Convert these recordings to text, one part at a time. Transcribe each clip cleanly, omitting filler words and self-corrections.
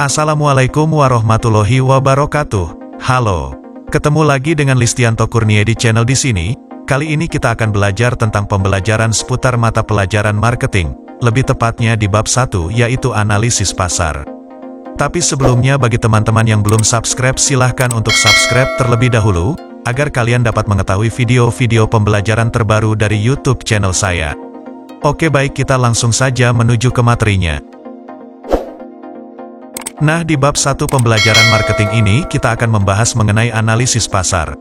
Assalamualaikum warahmatullahi wabarakatuh. Halo, ketemu lagi dengan Listianto Kurnia di channel di sini. Kali ini kita akan belajar tentang pembelajaran seputar mata pelajaran marketing, lebih tepatnya di bab 1 yaitu analisis pasar. Tapi sebelumnya bagi teman-teman yang belum subscribe silahkan untuk subscribe terlebih dahulu, agar kalian dapat mengetahui video-video pembelajaran terbaru dari YouTube channel saya. Oke baik, kita langsung saja menuju ke materinya. Nah, di bab 1 pembelajaran marketing ini kita akan membahas mengenai analisis pasar.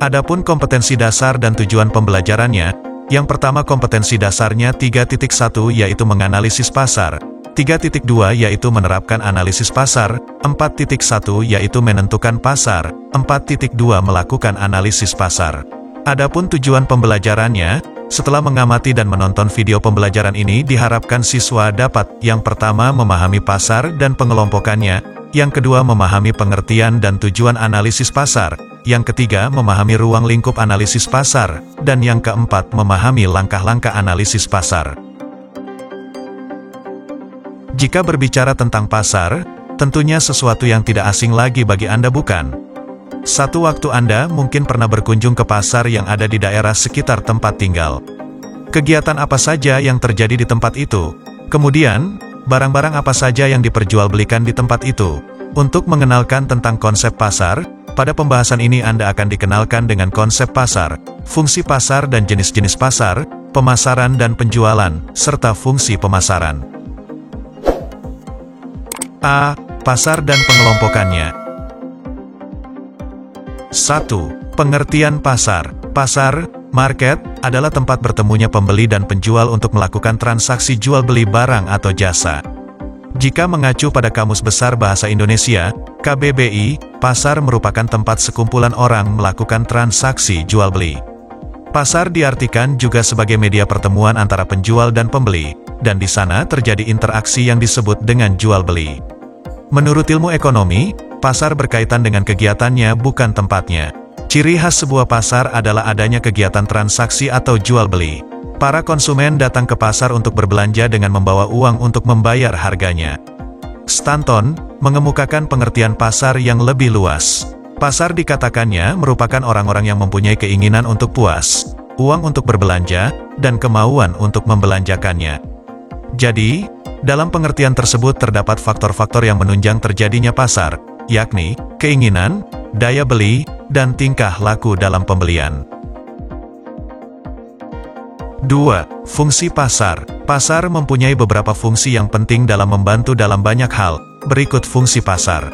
Adapun kompetensi dasar dan tujuan pembelajarannya, yang pertama kompetensi dasarnya 3.1 yaitu menganalisis pasar, 3.2 yaitu menerapkan analisis pasar, 4.1 yaitu menentukan pasar, 4.2 melakukan analisis pasar. Adapun tujuan pembelajarannya, setelah mengamati dan menonton video pembelajaran ini diharapkan siswa dapat yang pertama memahami pasar dan pengelompokannya, yang kedua memahami pengertian dan tujuan analisis pasar, yang ketiga memahami ruang lingkup analisis pasar, dan yang keempat memahami langkah-langkah analisis pasar. Jika berbicara tentang pasar, tentunya sesuatu yang tidak asing lagi bagi Anda bukan? Satu waktu Anda mungkin pernah berkunjung ke pasar yang ada di daerah sekitar tempat tinggal. Kegiatan apa saja yang terjadi di tempat itu? Kemudian, barang-barang apa saja yang diperjualbelikan di tempat itu? Untuk mengenalkan tentang konsep pasar, pada pembahasan ini Anda akan dikenalkan dengan konsep pasar, fungsi pasar dan jenis-jenis pasar, pemasaran dan penjualan, serta fungsi pemasaran. A. Pasar dan pengelompokannya. 1. Pengertian pasar. Pasar, market, adalah tempat bertemunya pembeli dan penjual untuk melakukan transaksi jual-beli barang atau jasa. Jika mengacu pada Kamus Besar Bahasa Indonesia, KBBI, pasar merupakan tempat sekumpulan orang melakukan transaksi jual-beli. Pasar diartikan juga sebagai media pertemuan antara penjual dan pembeli, dan di sana terjadi interaksi yang disebut dengan jual-beli. Menurut ilmu ekonomi, pasar berkaitan dengan kegiatannya bukan tempatnya. Ciri khas sebuah pasar adalah adanya kegiatan transaksi atau jual-beli. Para konsumen datang ke pasar untuk berbelanja dengan membawa uang untuk membayar harganya. Stanton mengemukakan pengertian pasar yang lebih luas. Pasar dikatakannya merupakan orang-orang yang mempunyai keinginan untuk puas, uang untuk berbelanja, dan kemauan untuk membelanjakannya. Jadi, dalam pengertian tersebut terdapat faktor-faktor yang menunjang terjadinya pasar, yakni keinginan, daya beli, dan tingkah laku dalam pembelian. 2. Fungsi pasar. Pasar mempunyai beberapa fungsi yang penting dalam membantu dalam banyak hal. Berikut fungsi pasar.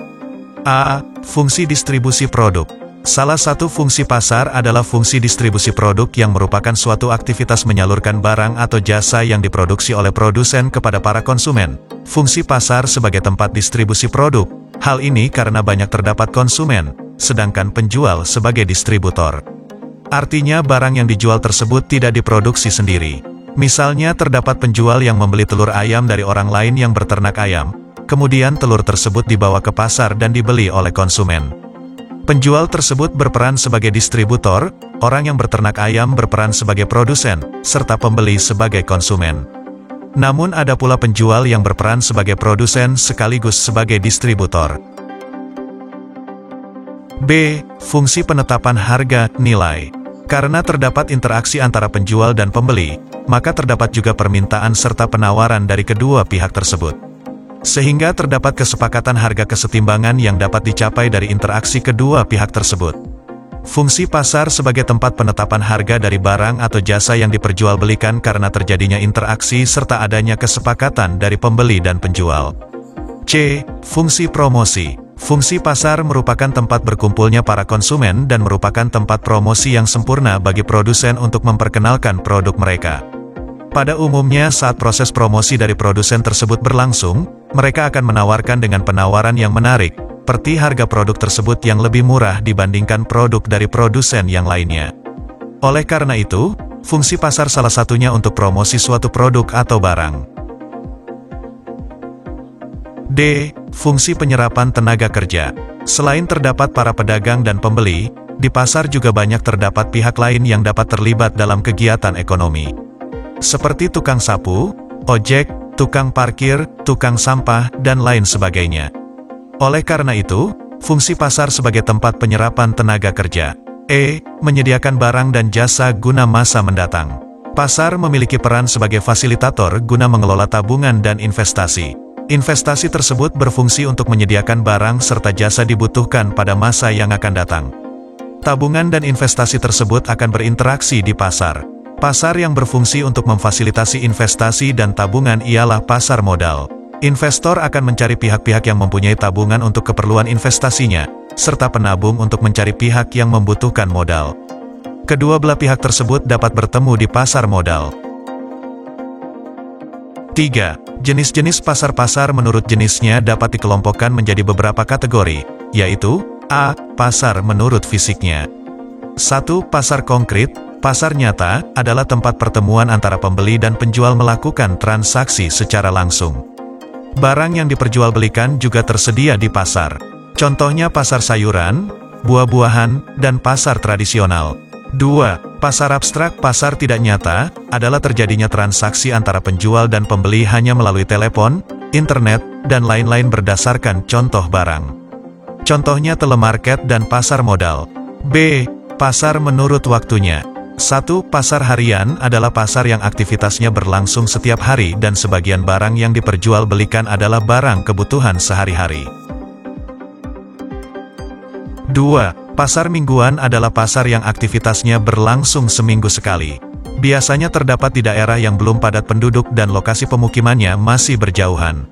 A. Fungsi distribusi produk. Salah satu fungsi pasar adalah fungsi distribusi produk yang merupakan suatu aktivitas menyalurkan barang atau jasa yang diproduksi oleh produsen kepada para konsumen. Fungsi pasar sebagai tempat distribusi produk. Hal ini karena banyak terdapat konsumen, sedangkan penjual sebagai distributor. Artinya barang yang dijual tersebut tidak diproduksi sendiri. Misalnya terdapat penjual yang membeli telur ayam dari orang lain yang berternak ayam, kemudian telur tersebut dibawa ke pasar dan dibeli oleh konsumen. Penjual tersebut berperan sebagai distributor, orang yang berternak ayam berperan sebagai produsen, serta pembeli sebagai konsumen. Namun ada pula penjual yang berperan sebagai produsen sekaligus sebagai distributor. B. Fungsi penetapan harga, nilai. Karena terdapat interaksi antara penjual dan pembeli, maka terdapat juga permintaan serta penawaran dari kedua pihak tersebut. Sehingga terdapat kesepakatan harga kesetimbangan yang dapat dicapai dari interaksi kedua pihak tersebut. Fungsi pasar sebagai tempat penetapan harga dari barang atau jasa yang diperjualbelikan karena terjadinya interaksi serta adanya kesepakatan dari pembeli dan penjual. C. Fungsi promosi. Fungsi pasar merupakan tempat berkumpulnya para konsumen dan merupakan tempat promosi yang sempurna bagi produsen untuk memperkenalkan produk mereka. Pada umumnya saat proses promosi dari produsen tersebut berlangsung, mereka akan menawarkan dengan penawaran yang menarik, seperti harga produk tersebut yang lebih murah dibandingkan produk dari produsen yang lainnya. Oleh karena itu, fungsi pasar salah satunya untuk promosi suatu produk atau barang. D. Fungsi penyerapan tenaga kerja. Selain terdapat para pedagang dan pembeli, di pasar juga banyak terdapat pihak lain yang dapat terlibat dalam kegiatan ekonomi. Seperti tukang sapu, ojek, tukang parkir, tukang sampah, dan lain sebagainya. Oleh karena itu, fungsi pasar sebagai tempat penyerapan tenaga kerja. Menyediakan barang dan jasa guna masa mendatang. Pasar memiliki peran sebagai fasilitator guna mengelola tabungan dan investasi. Investasi tersebut berfungsi untuk menyediakan barang serta jasa dibutuhkan pada masa yang akan datang. Tabungan dan investasi tersebut akan berinteraksi di pasar. Pasar yang berfungsi untuk memfasilitasi investasi dan tabungan ialah pasar modal. Investor akan mencari pihak-pihak yang mempunyai tabungan untuk keperluan investasinya, serta penabung untuk mencari pihak yang membutuhkan modal. Kedua belah pihak tersebut dapat bertemu di pasar modal. 3. Jenis-jenis pasar-pasar menurut jenisnya dapat dikelompokkan menjadi beberapa kategori, yaitu A. Pasar menurut fisiknya. 1. Pasar konkret. Pasar nyata adalah tempat pertemuan antara pembeli dan penjual melakukan transaksi secara langsung. Barang yang diperjualbelikan juga tersedia di pasar. Contohnya pasar sayuran, buah-buahan, dan pasar tradisional. 2. Pasar abstrak. Pasar tidak nyata adalah terjadinya transaksi antara penjual dan pembeli hanya melalui telepon, internet, dan lain-lain berdasarkan contoh barang. Contohnya telemarket dan pasar modal. B. Pasar menurut waktunya. 1. Pasar harian adalah pasar yang aktivitasnya berlangsung setiap hari dan sebagian barang yang diperjualbelikan adalah barang kebutuhan sehari-hari. 2. Pasar mingguan adalah pasar yang aktivitasnya berlangsung seminggu sekali. Biasanya terdapat di daerah yang belum padat penduduk dan lokasi pemukimannya masih berjauhan.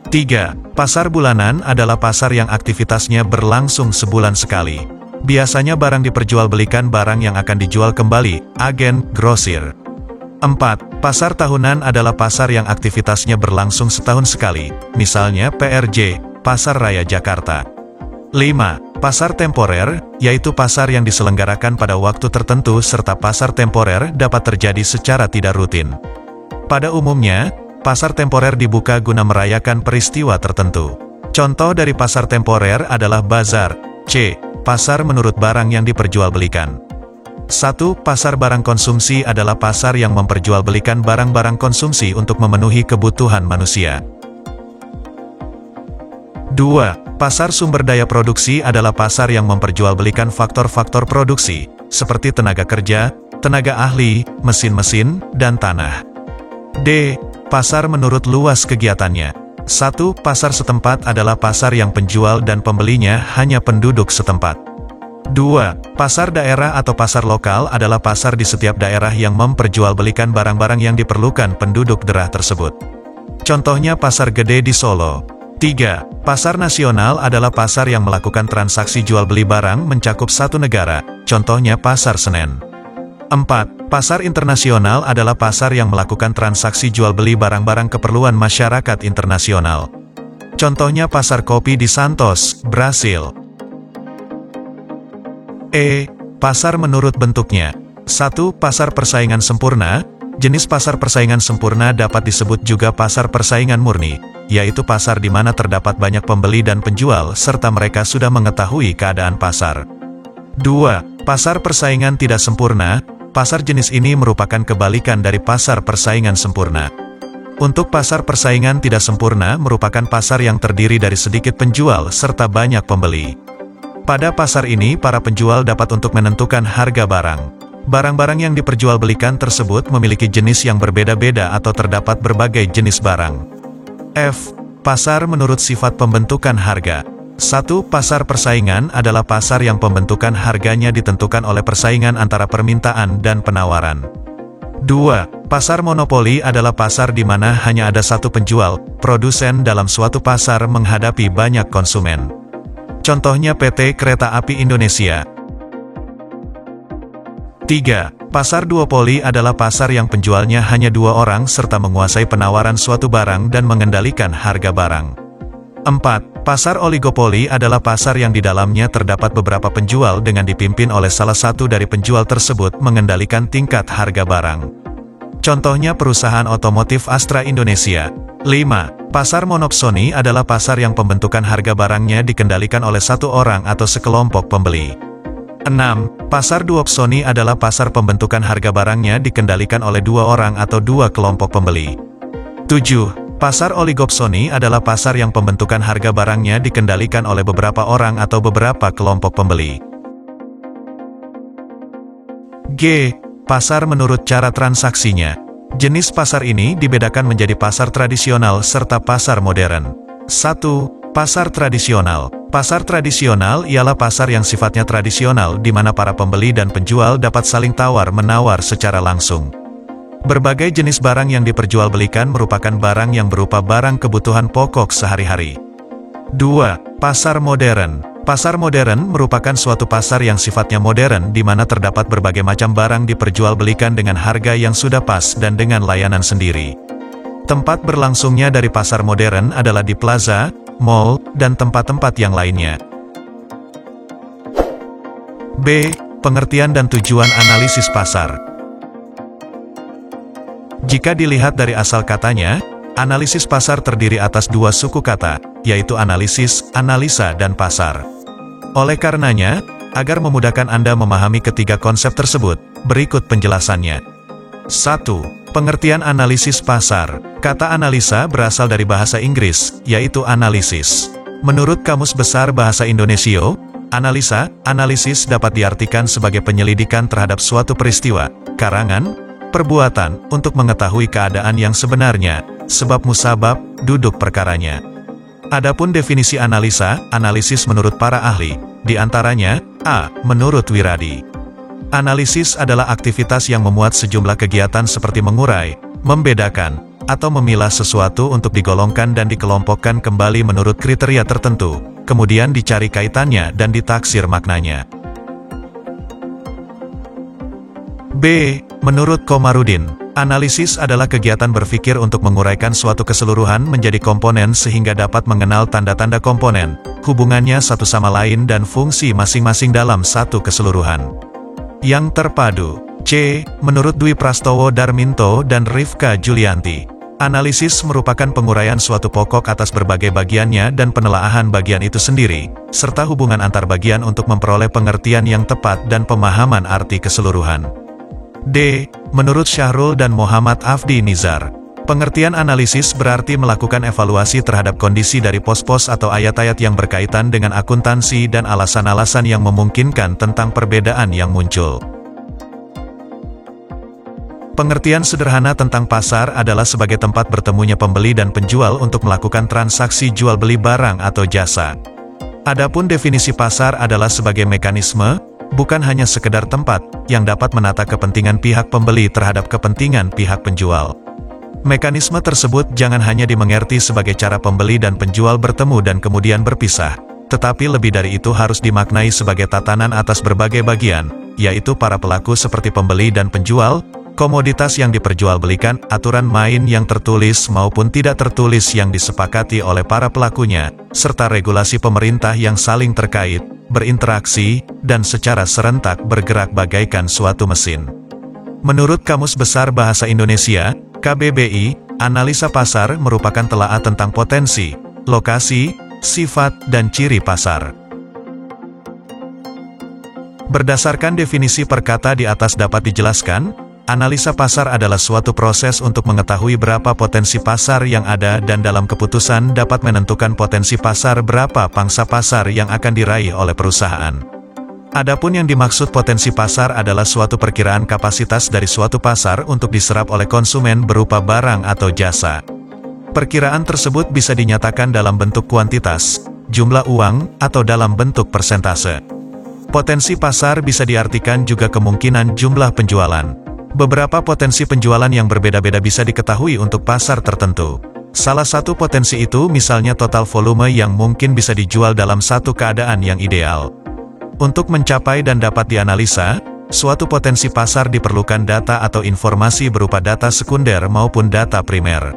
3. Pasar bulanan adalah pasar yang aktivitasnya berlangsung sebulan sekali. Biasanya barang diperjualbelikan barang yang akan dijual kembali, agen, grosir. 4. Pasar tahunan adalah pasar yang aktivitasnya berlangsung setahun sekali, misalnya PRJ, Pasar Raya Jakarta. 5. Pasar temporer, yaitu pasar yang diselenggarakan pada waktu tertentu serta pasar temporer dapat terjadi secara tidak rutin. Pada umumnya, pasar temporer dibuka guna merayakan peristiwa tertentu. Contoh dari pasar temporer adalah bazar. C. Pasar menurut barang yang diperjualbelikan. 1. Pasar barang konsumsi adalah pasar yang memperjualbelikan barang-barang konsumsi untuk memenuhi kebutuhan manusia. 2. Pasar sumber daya produksi adalah pasar yang memperjualbelikan faktor-faktor produksi, seperti tenaga kerja, tenaga ahli, mesin-mesin, dan tanah. D. Pasar menurut luas kegiatannya. 1. Pasar setempat adalah pasar yang penjual dan pembelinya hanya penduduk setempat. 2. Pasar daerah atau pasar lokal adalah pasar di setiap daerah yang memperjualbelikan barang-barang yang diperlukan penduduk daerah tersebut. Contohnya pasar gede di Solo. 3. Pasar nasional adalah pasar yang melakukan transaksi jual-beli barang mencakup satu negara, contohnya Pasar Senen. 4. Pasar internasional adalah pasar yang melakukan transaksi jual-beli barang-barang keperluan masyarakat internasional. Contohnya Pasar Kopi di Santos, Brasil. Pasar menurut bentuknya. 1. Pasar persaingan sempurna. Jenis pasar persaingan sempurna dapat disebut juga pasar persaingan murni, yaitu pasar di mana terdapat banyak pembeli dan penjual serta mereka sudah mengetahui keadaan pasar. 2. Pasar persaingan tidak sempurna. Pasar jenis ini merupakan kebalikan dari pasar persaingan sempurna. Untuk pasar persaingan tidak sempurna merupakan pasar yang terdiri dari sedikit penjual serta banyak pembeli. Pada pasar ini para penjual dapat untuk menentukan harga barang. Barang-barang yang diperjualbelikan tersebut memiliki jenis yang berbeda-beda atau terdapat berbagai jenis barang. F. Pasar menurut sifat pembentukan harga. 1. Pasar persaingan adalah pasar yang pembentukan harganya ditentukan oleh persaingan antara permintaan dan penawaran. 2. Pasar monopoli adalah pasar di mana hanya ada satu penjual, produsen dalam suatu pasar menghadapi banyak konsumen. Contohnya PT Kereta Api Indonesia. 3. Pasar duopoli adalah pasar yang penjualnya hanya dua orang serta menguasai penawaran suatu barang dan mengendalikan harga barang. 4. Pasar oligopoli adalah pasar yang di dalamnya terdapat beberapa penjual dengan dipimpin oleh salah satu dari penjual tersebut mengendalikan tingkat harga barang. Contohnya perusahaan otomotif Astra Indonesia. 5. Pasar monopsoni adalah pasar yang pembentukan harga barangnya dikendalikan oleh satu orang atau sekelompok pembeli. 6. Pasar duopsoni adalah pasar pembentukan harga barangnya dikendalikan oleh dua orang atau dua kelompok pembeli. 7. Pasar oligopsoni adalah pasar yang pembentukan harga barangnya dikendalikan oleh beberapa orang atau beberapa kelompok pembeli. G. Pasar menurut cara transaksinya. Jenis pasar ini dibedakan menjadi pasar tradisional serta pasar modern. 1. Pasar tradisional. Pasar tradisional ialah pasar yang sifatnya tradisional di mana para pembeli dan penjual dapat saling tawar-menawar secara langsung. Berbagai jenis barang yang diperjualbelikan merupakan barang yang berupa barang kebutuhan pokok sehari-hari. 2. Pasar modern. Pasar modern merupakan suatu pasar yang sifatnya modern di mana terdapat berbagai macam barang diperjualbelikan dengan harga yang sudah pas dan dengan layanan sendiri. Tempat berlangsungnya dari pasar modern adalah di plaza, mall, dan tempat-tempat yang lainnya. B. Pengertian dan tujuan analisis pasar. Jika dilihat dari asal katanya, analisis pasar terdiri atas dua suku kata, yaitu analisis, analisa, dan pasar. Oleh karenanya, agar memudahkan Anda memahami ketiga konsep tersebut, berikut penjelasannya. 1. Pengertian analisis pasar. Kata analisa berasal dari bahasa Inggris, yaitu analisis. Menurut Kamus Besar Bahasa Indonesia, analisis dapat diartikan sebagai penyelidikan terhadap suatu peristiwa, karangan, perbuatan, untuk mengetahui keadaan yang sebenarnya, sebab musabab, duduk perkaranya. Adapun definisi analisis menurut para ahli, di antaranya, A. Menurut Wiradi, analisis adalah aktivitas yang memuat sejumlah kegiatan seperti mengurai, membedakan, atau memilah sesuatu untuk digolongkan dan dikelompokkan kembali menurut kriteria tertentu, kemudian dicari kaitannya dan ditaksir maknanya. B. Menurut Komarudin, analisis adalah kegiatan berpikir untuk menguraikan suatu keseluruhan menjadi komponen sehingga dapat mengenal tanda-tanda komponen, hubungannya satu sama lain dan fungsi masing-masing dalam satu keseluruhan yang terpadu. C. Menurut Dwi Prastowo Darminto dan Rifka Julianti, analisis merupakan penguraian suatu pokok atas berbagai bagiannya dan penelaahan bagian itu sendiri, serta hubungan antar bagian untuk memperoleh pengertian yang tepat dan pemahaman arti keseluruhan. D. Menurut Syahrul dan Muhammad Afdi Nizar, pengertian analisis berarti melakukan evaluasi terhadap kondisi dari pos-pos atau ayat-ayat yang berkaitan dengan akuntansi dan alasan-alasan yang memungkinkan tentang perbedaan yang muncul. Pengertian sederhana tentang pasar adalah sebagai tempat bertemunya pembeli dan penjual untuk melakukan transaksi jual-beli barang atau jasa. Adapun definisi pasar adalah sebagai mekanisme, bukan hanya sekedar tempat, yang dapat menata kepentingan pihak pembeli terhadap kepentingan pihak penjual. Mekanisme tersebut jangan hanya dimengerti sebagai cara pembeli dan penjual bertemu dan kemudian berpisah, tetapi lebih dari itu harus dimaknai sebagai tatanan atas berbagai bagian, yaitu para pelaku seperti pembeli dan penjual, komoditas yang diperjualbelikan, aturan main yang tertulis maupun tidak tertulis yang disepakati oleh para pelakunya, serta regulasi pemerintah yang saling terkait, berinteraksi, dan secara serentak bergerak bagaikan suatu mesin. Menurut Kamus Besar Bahasa Indonesia, KBBI, analisa pasar merupakan telaah tentang potensi, lokasi, sifat, dan ciri pasar. Berdasarkan definisi per kata di atas dapat dijelaskan, analisa pasar adalah suatu proses untuk mengetahui berapa potensi pasar yang ada dan dalam keputusan dapat menentukan potensi pasar berapa pangsa pasar yang akan diraih oleh perusahaan. Adapun yang dimaksud potensi pasar adalah suatu perkiraan kapasitas dari suatu pasar untuk diserap oleh konsumen berupa barang atau jasa. Perkiraan tersebut bisa dinyatakan dalam bentuk kuantitas, jumlah uang, atau dalam bentuk persentase. Potensi pasar bisa diartikan juga kemungkinan jumlah penjualan. Beberapa potensi penjualan yang berbeda-beda bisa diketahui untuk pasar tertentu. Salah satu potensi itu misalnya total volume yang mungkin bisa dijual dalam satu keadaan yang ideal. Untuk mencapai dan dapat dianalisa, suatu potensi pasar diperlukan data atau informasi berupa data sekunder maupun data primer.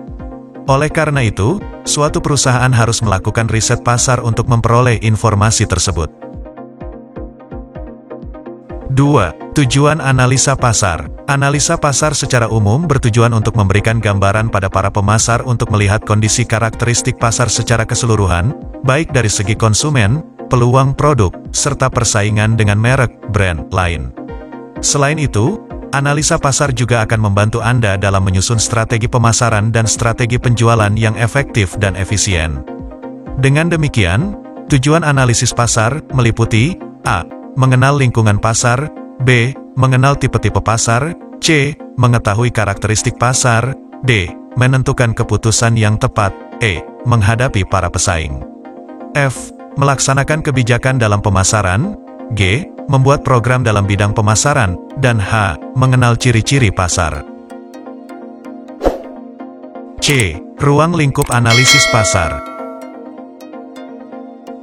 Oleh karena itu, suatu perusahaan harus melakukan riset pasar untuk memperoleh informasi tersebut. 2. Tujuan analisa pasar. Analisa pasar secara umum bertujuan untuk memberikan gambaran pada para pemasar untuk melihat kondisi karakteristik pasar secara keseluruhan, baik dari segi konsumen, peluang produk, serta persaingan dengan merek, brand, lain. Selain itu, Analisa pasar juga akan membantu Anda dalam menyusun strategi pemasaran dan strategi penjualan yang efektif dan efisien. Dengan demikian, tujuan analisis pasar meliputi A. Mengenal lingkungan pasar, B. Mengenal tipe-tipe pasar, C. Mengetahui karakteristik pasar, D. Menentukan keputusan yang tepat, E. Menghadapi para pesaing. F. Melaksanakan kebijakan dalam pemasaran, G. Membuat program dalam bidang pemasaran, dan H. Mengenal ciri-ciri pasar. C. Ruang lingkup analisis pasar.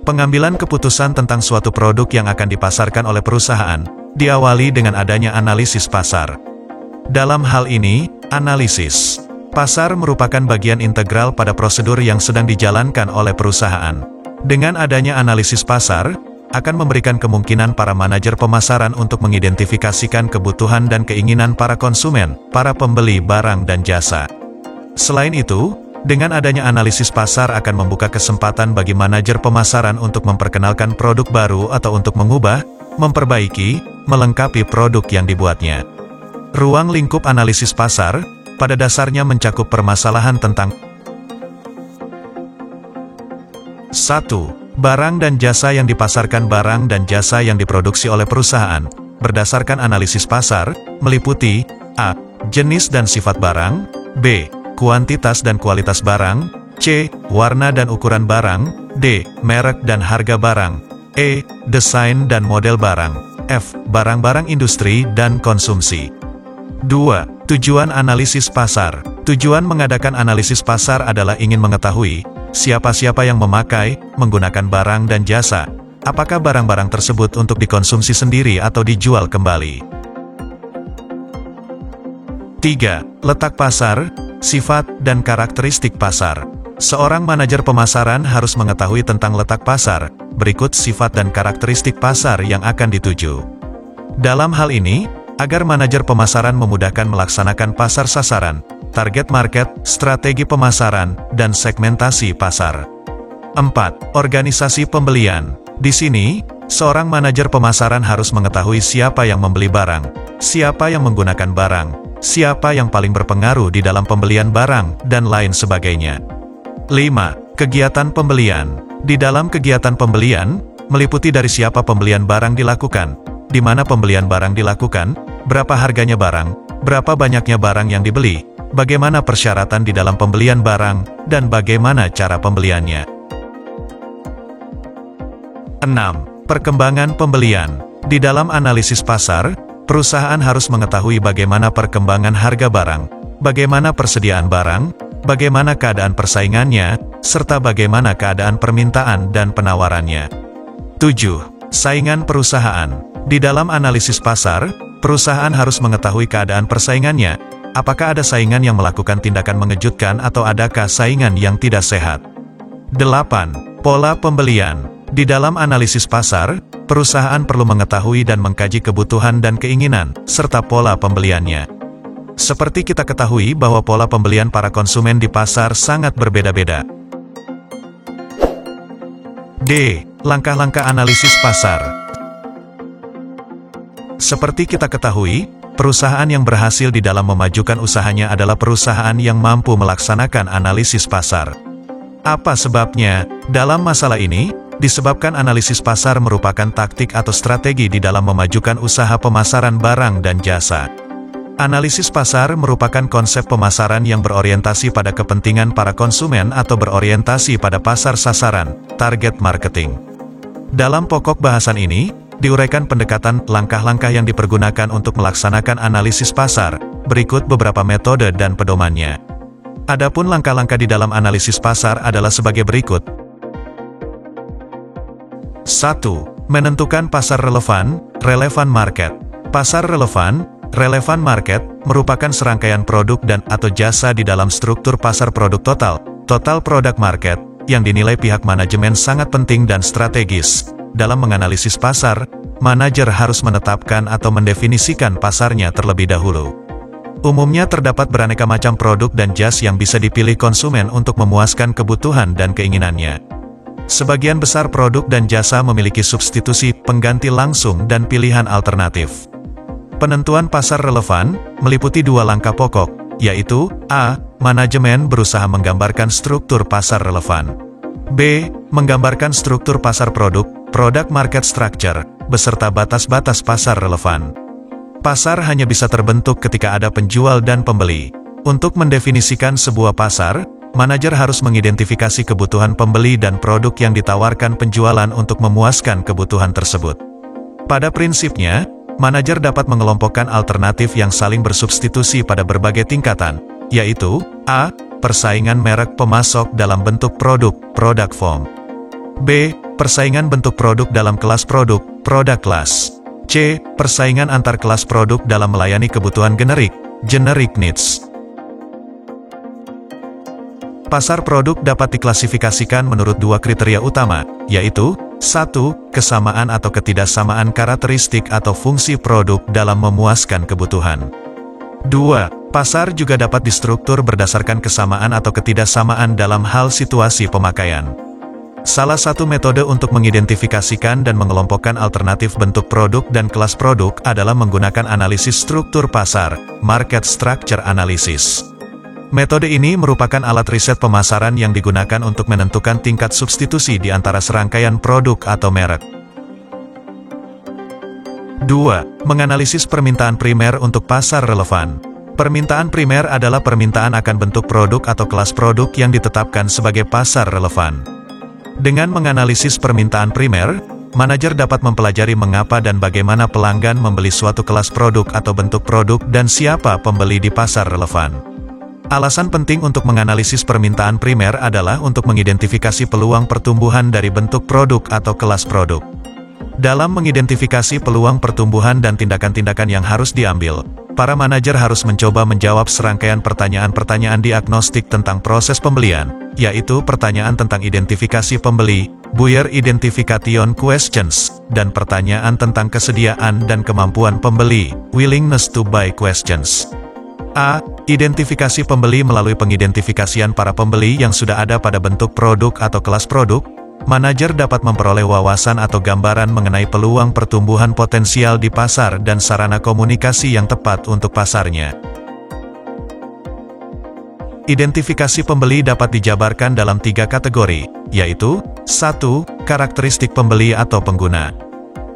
Pengambilan keputusan tentang suatu produk yang akan dipasarkan oleh perusahaan, diawali dengan adanya analisis pasar. Dalam hal ini, analisis pasar merupakan bagian integral pada prosedur yang sedang dijalankan oleh perusahaan. Dengan adanya analisis pasar, akan memberikan kemungkinan para manajer pemasaran untuk mengidentifikasikan kebutuhan dan keinginan para konsumen, para pembeli barang dan jasa. Selain itu, dengan adanya analisis pasar akan membuka kesempatan bagi manajer pemasaran untuk memperkenalkan produk baru atau untuk mengubah, memperbaiki, melengkapi produk yang dibuatnya. Ruang lingkup analisis pasar, pada dasarnya mencakup permasalahan tentang 1. Barang dan jasa yang dipasarkan. Barang dan jasa yang diproduksi oleh perusahaan, berdasarkan analisis pasar, meliputi A. Jenis dan sifat barang, B. Kuantitas dan kualitas barang, C. Warna dan ukuran barang, D. Merek dan harga barang, E. Desain dan model barang, F. Barang-barang industri dan konsumsi. 2. Tujuan analisis pasar. Tujuan mengadakan analisis pasar adalah ingin mengetahui siapa-siapa yang memakai, menggunakan barang dan jasa. Apakah barang-barang tersebut untuk dikonsumsi sendiri atau dijual kembali? 3. Letak pasar, sifat dan karakteristik pasar. Seorang manajer pemasaran harus mengetahui tentang letak pasar. Berikut sifat dan karakteristik pasar yang akan dituju. Dalam hal ini, agar manajer pemasaran memudahkan melaksanakan pasar sasaran, target market, strategi pemasaran, dan segmentasi pasar. 4. Organisasi pembelian. Di sini, seorang manajer pemasaran harus mengetahui siapa yang membeli barang, siapa yang menggunakan barang, siapa yang paling berpengaruh di dalam pembelian barang, dan lain sebagainya. 5. Kegiatan pembelian. Di dalam kegiatan pembelian, meliputi dari siapa pembelian barang dilakukan, di mana pembelian barang dilakukan, berapa harganya barang, berapa banyaknya barang yang dibeli, bagaimana persyaratan di dalam pembelian barang, dan bagaimana cara pembeliannya. 6. Perkembangan pembelian. Di dalam analisis pasar, perusahaan harus mengetahui bagaimana perkembangan harga barang, bagaimana persediaan barang, bagaimana keadaan persaingannya, serta bagaimana keadaan permintaan dan penawarannya. 7. Saingan perusahaan. Di dalam analisis pasar, perusahaan harus mengetahui keadaan persaingannya. Apakah ada saingan yang melakukan tindakan mengejutkan atau adakah saingan yang tidak sehat? 8. Pola pembelian. Di dalam analisis pasar, perusahaan perlu mengetahui dan mengkaji kebutuhan dan keinginan, serta pola pembeliannya. Seperti kita ketahui bahwa pola pembelian para konsumen di pasar sangat berbeda-beda. D. Langkah-langkah analisis pasar. Seperti kita ketahui, perusahaan yang berhasil di dalam memajukan usahanya adalah perusahaan yang mampu melaksanakan analisis pasar. Apa sebabnya? Dalam masalah ini, disebabkan analisis pasar merupakan taktik atau strategi di dalam memajukan usaha pemasaran barang dan jasa. Analisis pasar merupakan konsep pemasaran yang berorientasi pada kepentingan para konsumen atau berorientasi pada pasar sasaran, target marketing. Dalam pokok bahasan ini, diuraikan pendekatan langkah-langkah yang dipergunakan untuk melaksanakan analisis pasar. Berikut beberapa metode dan pedomannya. Adapun langkah-langkah di dalam analisis pasar adalah sebagai berikut. 1. Menentukan pasar relevan, relevan market. Pasar relevan, relevan market, merupakan serangkaian produk dan atau jasa di dalam struktur pasar produk total product market, yang dinilai pihak manajemen sangat penting dan strategis. Dalam menganalisis pasar, manajer harus menetapkan atau mendefinisikan pasarnya terlebih dahulu. Umumnya terdapat beraneka macam produk dan jas yang bisa dipilih konsumen untuk memuaskan kebutuhan dan keinginannya. Sebagian besar produk dan jasa memiliki substitusi, pengganti langsung dan pilihan alternatif. Penentuan pasar relevan meliputi dua langkah pokok, yaitu A. Manajemen berusaha menggambarkan struktur pasar relevan. B. Menggambarkan struktur pasar produk, product market structure, beserta batas-batas pasar relevan. Pasar hanya bisa terbentuk ketika ada penjual dan pembeli. Untuk mendefinisikan sebuah pasar, manajer harus mengidentifikasi kebutuhan pembeli dan produk yang ditawarkan penjualan untuk memuaskan kebutuhan tersebut. Pada prinsipnya, manajer dapat mengelompokkan alternatif yang saling bersubstitusi pada berbagai tingkatan, yaitu A. Persaingan merek pemasok dalam bentuk produk, product form. B. Persaingan bentuk produk dalam kelas produk, product class. C. Persaingan antar kelas produk dalam melayani kebutuhan generik, generic needs. Pasar produk dapat diklasifikasikan menurut dua kriteria utama, yaitu 1. Kesamaan atau ketidaksamaan karakteristik atau fungsi produk dalam memuaskan kebutuhan. 2. Pasar juga dapat distruktur berdasarkan kesamaan atau ketidaksamaan dalam hal situasi pemakaian. Salah satu metode untuk mengidentifikasikan dan mengelompokkan alternatif bentuk produk dan kelas produk adalah menggunakan analisis struktur pasar, market structure analysis. Metode ini merupakan alat riset pemasaran yang digunakan untuk menentukan tingkat substitusi di antara serangkaian produk atau merek. 2. Menganalisis permintaan primer untuk pasar relevan. Permintaan primer adalah permintaan akan bentuk produk atau kelas produk yang ditetapkan sebagai pasar relevan. Dengan menganalisis permintaan primer, manajer dapat mempelajari mengapa dan bagaimana pelanggan membeli suatu kelas produk atau bentuk produk dan siapa pembeli di pasar relevan. Alasan penting untuk menganalisis permintaan primer adalah untuk mengidentifikasi peluang pertumbuhan dari bentuk produk atau kelas produk. Dalam mengidentifikasi peluang pertumbuhan dan tindakan-tindakan yang harus diambil, para manajer harus mencoba menjawab serangkaian pertanyaan-pertanyaan diagnostik tentang proses pembelian, yaitu pertanyaan tentang identifikasi pembeli, buyer identification questions, dan pertanyaan tentang kesediaan dan kemampuan pembeli, willingness to buy questions. A. Identifikasi pembeli melalui pengidentifikasian para pembeli yang sudah ada pada bentuk produk atau kelas produk. Manajer dapat memperoleh wawasan atau gambaran mengenai peluang pertumbuhan potensial di pasar dan sarana komunikasi yang tepat untuk pasarnya. Identifikasi pembeli dapat dijabarkan dalam 3 kategori, yaitu 1. Karakteristik pembeli atau pengguna.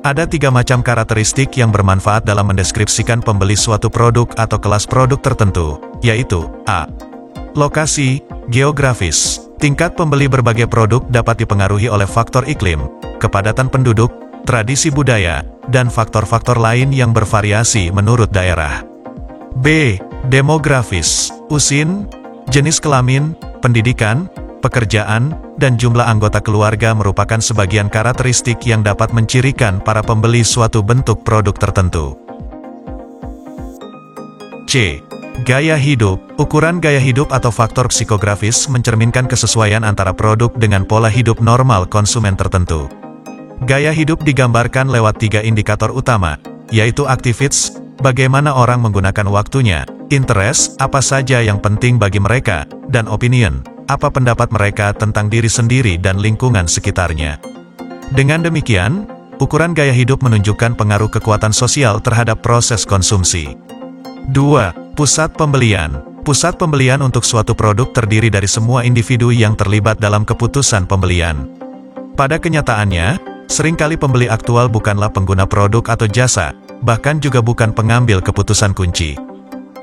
Ada 3 macam karakteristik yang bermanfaat dalam mendeskripsikan pembeli suatu produk atau kelas produk tertentu, yaitu A. Lokasi, geografis. Tingkat pembeli berbagai produk dapat dipengaruhi oleh faktor iklim, kepadatan penduduk, tradisi budaya, dan faktor-faktor lain yang bervariasi menurut daerah. B. Demografis. Usin, jenis kelamin, pendidikan, pekerjaan, dan jumlah anggota keluarga merupakan sebagian karakteristik yang dapat mencirikan para pembeli suatu bentuk produk tertentu. C. Gaya hidup. Ukuran gaya hidup atau faktor psikografis mencerminkan kesesuaian antara produk dengan pola hidup normal konsumen tertentu. Gaya hidup digambarkan lewat 3 indikator utama, yaitu activities, bagaimana orang menggunakan waktunya, interest, apa saja yang penting bagi mereka, dan opinion, apa pendapat mereka tentang diri sendiri dan lingkungan sekitarnya. Dengan demikian, ukuran gaya hidup menunjukkan pengaruh kekuatan sosial terhadap proses konsumsi. 2. Pusat pembelian. Pusat pembelian untuk suatu produk terdiri dari semua individu yang terlibat dalam keputusan pembelian. Pada kenyataannya, seringkali pembeli aktual bukanlah pengguna produk atau jasa, bahkan juga bukan pengambil keputusan kunci.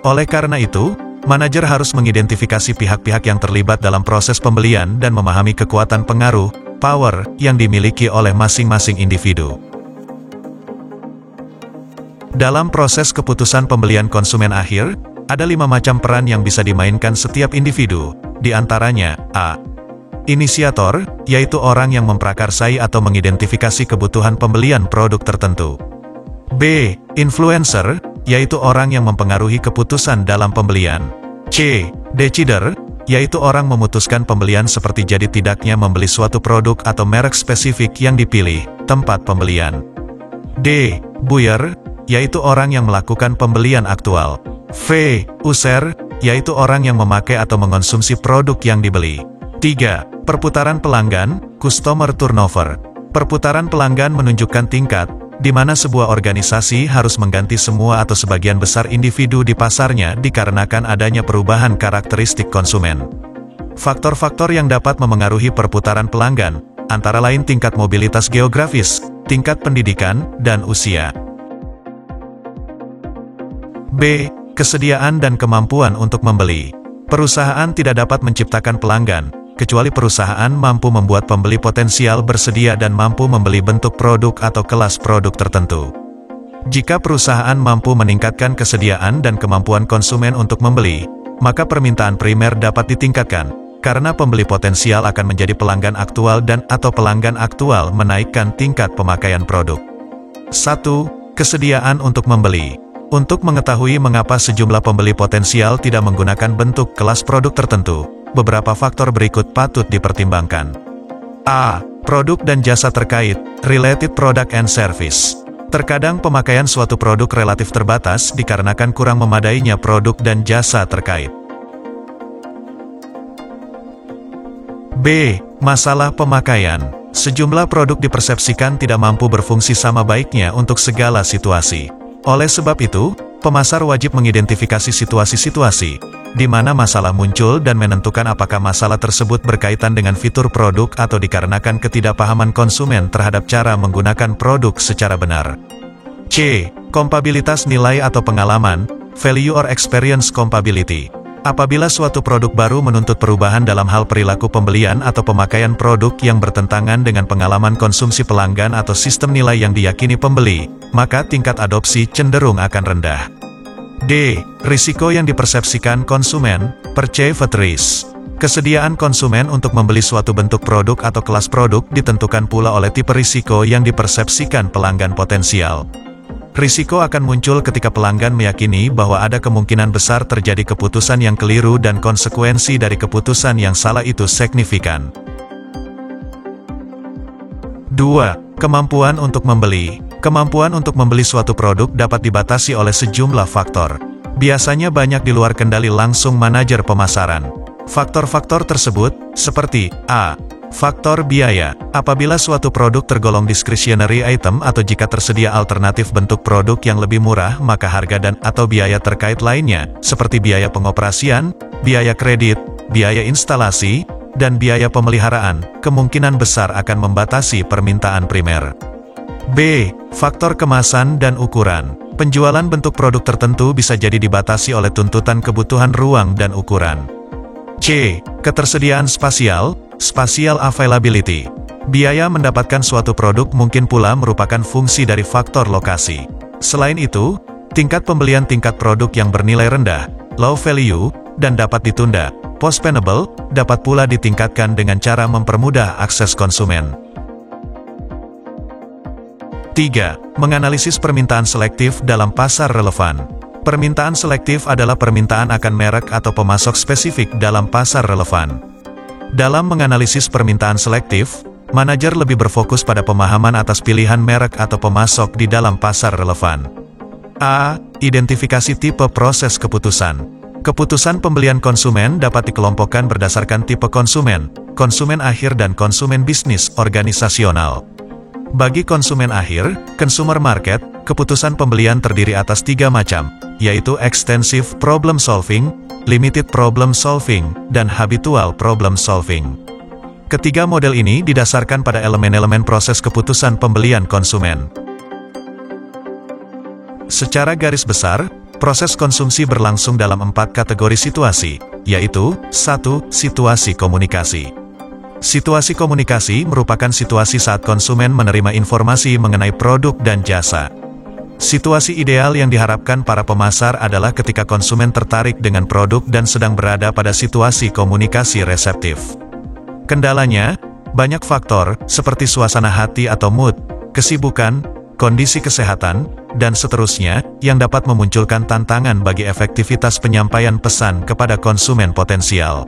Oleh karena itu, manajer harus mengidentifikasi pihak-pihak yang terlibat dalam proses pembelian dan memahami kekuatan pengaruh, power, yang dimiliki oleh masing-masing individu. Dalam proses keputusan pembelian konsumen akhir, ada 5 macam peran yang bisa dimainkan setiap individu, di antaranya, A. Inisiator, yaitu orang yang memprakarsai atau mengidentifikasi kebutuhan pembelian produk tertentu. B. Influencer, yaitu orang yang mempengaruhi keputusan dalam pembelian. C. Decider, yaitu orang memutuskan pembelian seperti jadi tidaknya membeli suatu produk atau merek spesifik yang dipilih, tempat pembelian. D. Buyer, yaitu orang yang melakukan pembelian aktual. V. User, yaitu orang yang memakai atau mengonsumsi produk yang dibeli. 3. Perputaran pelanggan, customer turnover. Perputaran pelanggan menunjukkan tingkat, di mana sebuah organisasi harus mengganti semua atau sebagian besar individu di pasarnya dikarenakan adanya perubahan karakteristik konsumen. Faktor-faktor yang dapat memengaruhi perputaran pelanggan, antara lain tingkat mobilitas geografis, tingkat pendidikan, dan usia. B. Kesediaan dan kemampuan untuk membeli. Perusahaan tidak dapat menciptakan pelanggan, kecuali perusahaan mampu membuat pembeli potensial bersedia dan mampu membeli bentuk produk atau kelas produk tertentu. Jika perusahaan mampu meningkatkan kesediaan dan kemampuan konsumen untuk membeli, maka permintaan primer dapat ditingkatkan, karena pembeli potensial akan menjadi pelanggan aktual dan atau pelanggan aktual menaikkan tingkat pemakaian produk. 1. Kesediaan untuk membeli. Untuk mengetahui mengapa sejumlah pembeli potensial tidak menggunakan bentuk kelas produk tertentu, beberapa faktor berikut patut dipertimbangkan. A. Produk dan jasa terkait, related product and service. Terkadang pemakaian suatu produk relatif terbatas dikarenakan kurang memadainya produk dan jasa terkait. B. Masalah pemakaian. Sejumlah produk dipersepsikan tidak mampu berfungsi sama baiknya untuk segala situasi. Oleh sebab itu, pemasar wajib mengidentifikasi situasi-situasi di mana masalah muncul dan menentukan apakah masalah tersebut berkaitan dengan fitur produk atau dikarenakan ketidakpahaman konsumen terhadap cara menggunakan produk secara benar. C. Kompabilitas nilai atau pengalaman, value or experience compatibility. Apabila suatu produk baru menuntut perubahan dalam hal perilaku pembelian atau pemakaian produk yang bertentangan dengan pengalaman konsumsi pelanggan atau sistem nilai yang diyakini pembeli, maka tingkat adopsi cenderung akan rendah. D. Risiko yang dipersepsikan konsumen, perceived risk. Kesediaan konsumen untuk membeli suatu bentuk produk atau kelas produk ditentukan pula oleh tipe risiko yang dipersepsikan pelanggan potensial. Risiko akan muncul ketika pelanggan meyakini bahwa ada kemungkinan besar terjadi keputusan yang keliru dan konsekuensi dari keputusan yang salah itu signifikan. 2. Kemampuan untuk membeli. Kemampuan untuk membeli suatu produk dapat dibatasi oleh sejumlah faktor. Biasanya banyak di luar kendali langsung manajer pemasaran. Faktor-faktor tersebut, seperti A. Faktor biaya. Apabila suatu produk tergolong discretionary item atau jika tersedia alternatif bentuk produk yang lebih murah, maka harga dan atau biaya terkait lainnya, seperti biaya pengoperasian, biaya kredit, biaya instalasi, dan biaya pemeliharaan, kemungkinan besar akan membatasi permintaan primer. B. Faktor kemasan dan ukuran. Penjualan bentuk produk tertentu bisa jadi dibatasi oleh tuntutan kebutuhan ruang dan ukuran. C. Ketersediaan spasial, spatial availability. Biaya mendapatkan suatu produk mungkin pula merupakan fungsi dari faktor lokasi. Selain itu, tingkat pembelian tingkat produk yang bernilai rendah, low value, dan dapat ditunda, postponable, dapat pula ditingkatkan dengan cara mempermudah akses konsumen. 3. Menganalisis permintaan selektif dalam pasar relevan. Permintaan selektif adalah permintaan akan merek atau pemasok spesifik dalam pasar relevan. Dalam menganalisis permintaan selektif, manajer lebih berfokus pada pemahaman atas pilihan merek atau pemasok di dalam pasar relevan. A. Identifikasi tipe proses keputusan. Keputusan pembelian konsumen dapat dikelompokkan berdasarkan tipe konsumen, konsumen akhir dan konsumen bisnis organisasional. Bagi konsumen akhir, consumer market, keputusan pembelian terdiri atas 3 macam, yaitu extensive problem solving, limited problem solving, dan habitual problem solving. Ketiga model ini didasarkan pada elemen-elemen proses keputusan pembelian konsumen. Secara garis besar, proses konsumsi berlangsung dalam 4 kategori situasi, yaitu 1. Situasi komunikasi. Situasi komunikasi merupakan situasi saat konsumen menerima informasi mengenai produk dan jasa. Situasi ideal yang diharapkan para pemasar adalah ketika konsumen tertarik dengan produk dan sedang berada pada situasi komunikasi reseptif. Kendalanya, banyak faktor, seperti suasana hati atau mood, kesibukan, kondisi kesehatan, dan seterusnya, yang dapat memunculkan tantangan bagi efektivitas penyampaian pesan kepada konsumen potensial.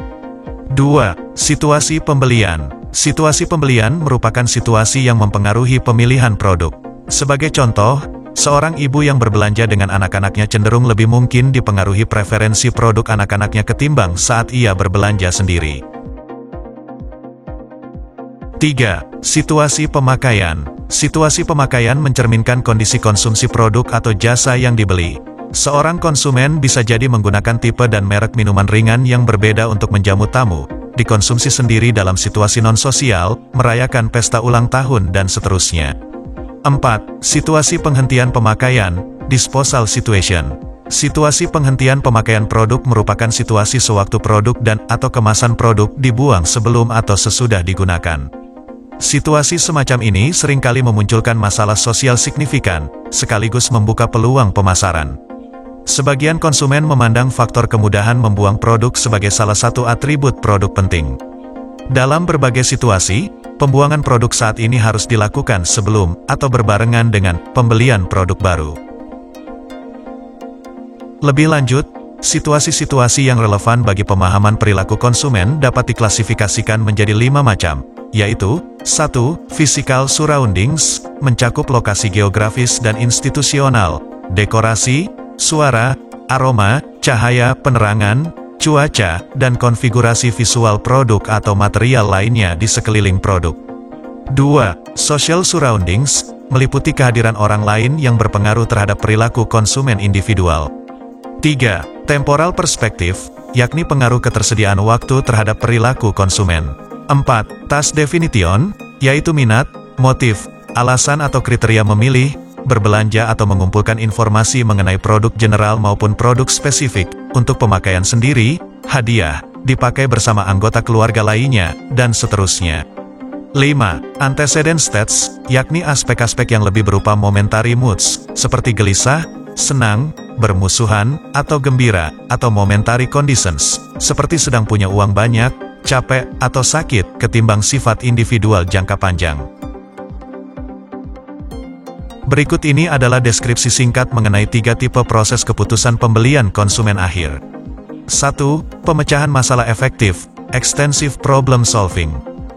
2. Situasi pembelian. Situasi pembelian merupakan situasi yang mempengaruhi pemilihan produk. Sebagai contoh, seorang ibu yang berbelanja dengan anak-anaknya cenderung lebih mungkin dipengaruhi preferensi produk anak-anaknya ketimbang saat ia berbelanja sendiri. 3. Situasi pemakaian. Situasi pemakaian mencerminkan kondisi konsumsi produk atau jasa yang dibeli. Seorang konsumen bisa jadi menggunakan tipe dan merek minuman ringan yang berbeda untuk menjamu tamu, dikonsumsi sendiri dalam situasi non-sosial, merayakan pesta ulang tahun dan seterusnya. 4. Situasi penghentian pemakaian, disposal situation. Situasi penghentian pemakaian produk merupakan situasi sewaktu produk dan atau kemasan produk dibuang sebelum atau sesudah digunakan. Situasi semacam ini seringkali memunculkan masalah sosial signifikan, sekaligus membuka peluang pemasaran. Sebagian konsumen memandang faktor kemudahan membuang produk sebagai salah satu atribut produk penting. Dalam berbagai situasi, pembuangan produk saat ini harus dilakukan sebelum atau berbarengan dengan pembelian produk baru. Lebih lanjut, situasi-situasi yang relevan bagi pemahaman perilaku konsumen dapat diklasifikasikan menjadi 5 macam, yaitu 1. Physical surroundings, mencakup lokasi geografis dan institusional, dekorasi, suara, aroma, cahaya, penerangan, cuaca, dan konfigurasi visual produk atau material lainnya di sekeliling produk. 2. Social surroundings, meliputi kehadiran orang lain yang berpengaruh terhadap perilaku konsumen individual. 3. Temporal perspective, yakni pengaruh ketersediaan waktu terhadap perilaku konsumen. 4. Task definition, yaitu minat, motif, alasan atau kriteria memilih, berbelanja atau mengumpulkan informasi mengenai produk general maupun produk spesifik, untuk pemakaian sendiri, hadiah, dipakai bersama anggota keluarga lainnya, dan seterusnya. 5. Antecedent states, yakni aspek-aspek yang lebih berupa momentary moods, seperti gelisah, senang, bermusuhan, atau gembira, atau momentary conditions, seperti sedang punya uang banyak, capek, atau sakit, ketimbang sifat individual jangka panjang. Berikut ini adalah deskripsi singkat mengenai 3 tipe proses keputusan pembelian konsumen akhir. 1. Pemecahan masalah efektif, extensive problem solving.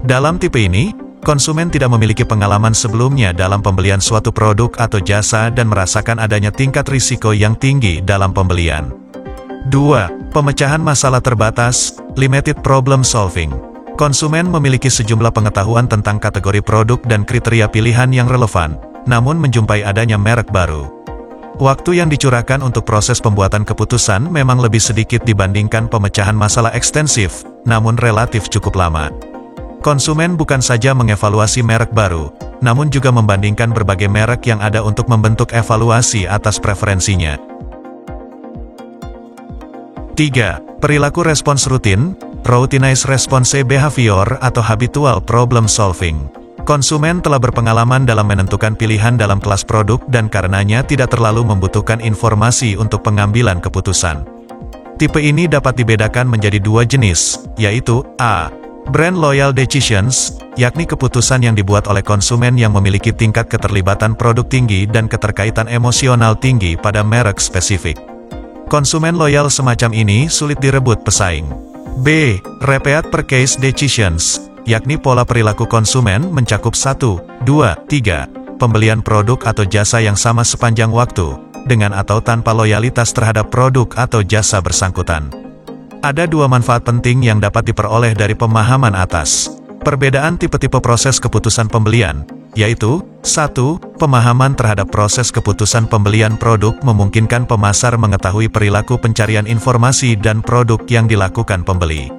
Dalam tipe ini, konsumen tidak memiliki pengalaman sebelumnya dalam pembelian suatu produk atau jasa dan merasakan adanya tingkat risiko yang tinggi dalam pembelian. 2. Pemecahan masalah terbatas, limited problem solving. Konsumen memiliki sejumlah pengetahuan tentang kategori produk dan kriteria pilihan yang relevan, namun menjumpai adanya merek baru. Waktu yang dicurahkan untuk proses pembuatan keputusan memang lebih sedikit dibandingkan pemecahan masalah ekstensif, namun relatif cukup lama. Konsumen bukan saja mengevaluasi merek baru, namun juga membandingkan berbagai merek yang ada untuk membentuk evaluasi atas preferensinya. 3. Perilaku respons rutin, routinized response behavior atau habitual problem solving. Konsumen telah berpengalaman dalam menentukan pilihan dalam kelas produk dan karenanya tidak terlalu membutuhkan informasi untuk pengambilan keputusan. Tipe ini dapat dibedakan menjadi 2 jenis, yaitu A. Brand loyal decisions, yakni keputusan yang dibuat oleh konsumen yang memiliki tingkat keterlibatan produk tinggi dan keterkaitan emosional tinggi pada merek spesifik. Konsumen loyal semacam ini sulit direbut pesaing. B. Repeat purchase decisions, yakni pola perilaku konsumen mencakup 1, 2, 3, pembelian produk atau jasa yang sama sepanjang waktu, dengan atau tanpa loyalitas terhadap produk atau jasa bersangkutan. Ada 2 manfaat penting yang dapat diperoleh dari pemahaman atas. Perbedaan tipe-tipe proses keputusan pembelian, yaitu 1. Pemahaman terhadap proses keputusan pembelian produk memungkinkan pemasar mengetahui perilaku pencarian informasi dan produk yang dilakukan pembeli.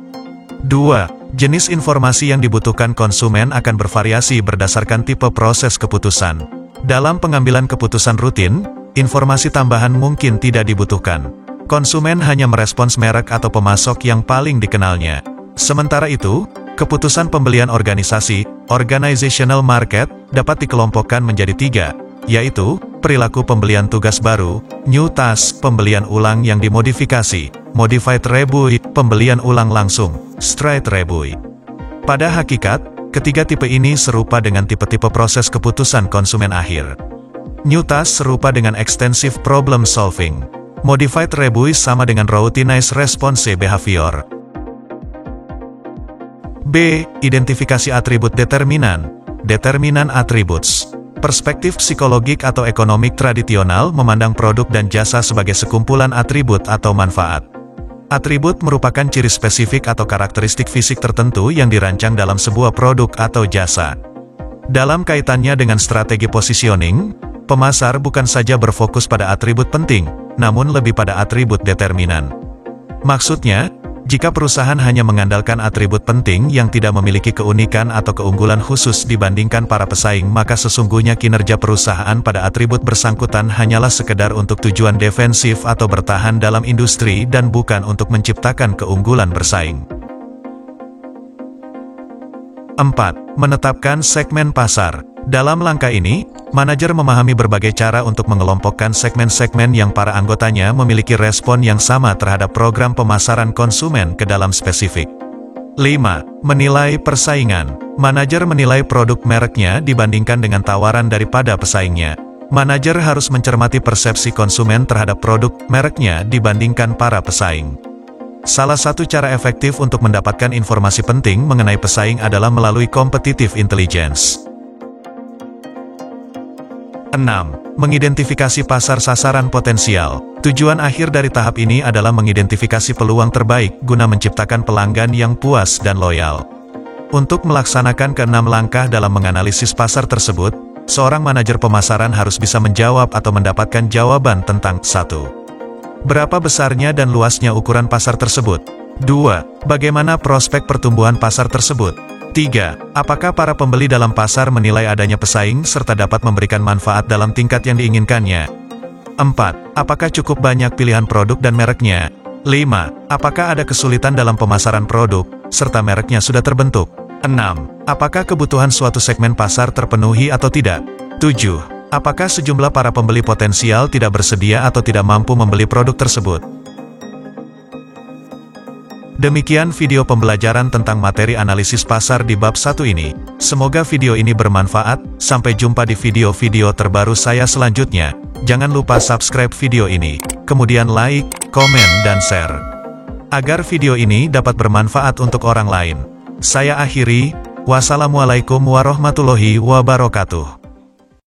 2. Jenis informasi yang dibutuhkan konsumen akan bervariasi berdasarkan tipe proses keputusan. Dalam pengambilan keputusan rutin, informasi tambahan mungkin tidak dibutuhkan. Konsumen hanya merespons merek atau pemasok yang paling dikenalnya. Sementara itu, keputusan pembelian organisasi, organizational market, dapat dikelompokkan menjadi 3, yaitu perilaku pembelian tugas baru, new task, pembelian ulang yang dimodifikasi, modified rebui, pembelian ulang langsung, straight rebui. Pada hakikat, ketiga tipe ini serupa dengan tipe-tipe proses keputusan konsumen akhir. New task serupa dengan extensive problem solving. Modified rebui sama dengan routinized response behavior. B. Identifikasi atribut determinan. Determinan attributes. Perspektif psikologik atau ekonomik tradisional memandang produk dan jasa sebagai sekumpulan atribut atau manfaat. Atribut merupakan ciri spesifik atau karakteristik fisik tertentu yang dirancang dalam sebuah produk atau jasa. Dalam kaitannya dengan strategi positioning, pemasar bukan saja berfokus pada atribut penting, namun lebih pada atribut determinan. Maksudnya, jika perusahaan hanya mengandalkan atribut penting yang tidak memiliki keunikan atau keunggulan khusus dibandingkan para pesaing, maka sesungguhnya kinerja perusahaan pada atribut bersangkutan hanyalah sekedar untuk tujuan defensif atau bertahan dalam industri dan bukan untuk menciptakan keunggulan bersaing. 4. Menetapkan segmen pasar. Dalam langkah ini, manajer memahami berbagai cara untuk mengelompokkan segmen-segmen yang para anggotanya memiliki respon yang sama terhadap program pemasaran konsumen ke dalam spesifik. 5. Menilai persaingan. Manajer menilai produk mereknya dibandingkan dengan tawaran daripada pesaingnya. Manajer harus mencermati persepsi konsumen terhadap produk mereknya dibandingkan para pesaing. Salah satu cara efektif untuk mendapatkan informasi penting mengenai pesaing adalah melalui competitive intelligence. 6. Mengidentifikasi pasar sasaran potensial. Tujuan akhir dari tahap ini adalah mengidentifikasi peluang terbaik guna menciptakan pelanggan yang puas dan loyal. Untuk melaksanakan ke-6 langkah dalam menganalisis pasar tersebut, seorang manajer pemasaran harus bisa menjawab atau mendapatkan jawaban tentang 1. Berapa besarnya dan luasnya ukuran pasar tersebut? 2. Bagaimana prospek pertumbuhan pasar tersebut? 3. Apakah para pembeli dalam pasar menilai adanya pesaing serta dapat memberikan manfaat dalam tingkat yang diinginkannya? 4. Apakah cukup banyak pilihan produk dan mereknya? 5. Apakah ada kesulitan dalam pemasaran produk, serta mereknya sudah terbentuk? 6. Apakah kebutuhan suatu segmen pasar terpenuhi atau tidak? 7. Apakah sejumlah para pembeli potensial tidak bersedia atau tidak mampu membeli produk tersebut? Demikian video pembelajaran tentang materi analisis pasar di bab 1 ini. Semoga video ini bermanfaat. Sampai jumpa di video-video terbaru saya selanjutnya. Jangan lupa subscribe video ini, kemudian like, komen, dan share, agar video ini dapat bermanfaat untuk orang lain. Saya akhiri, wassalamualaikum warahmatullahi wabarakatuh.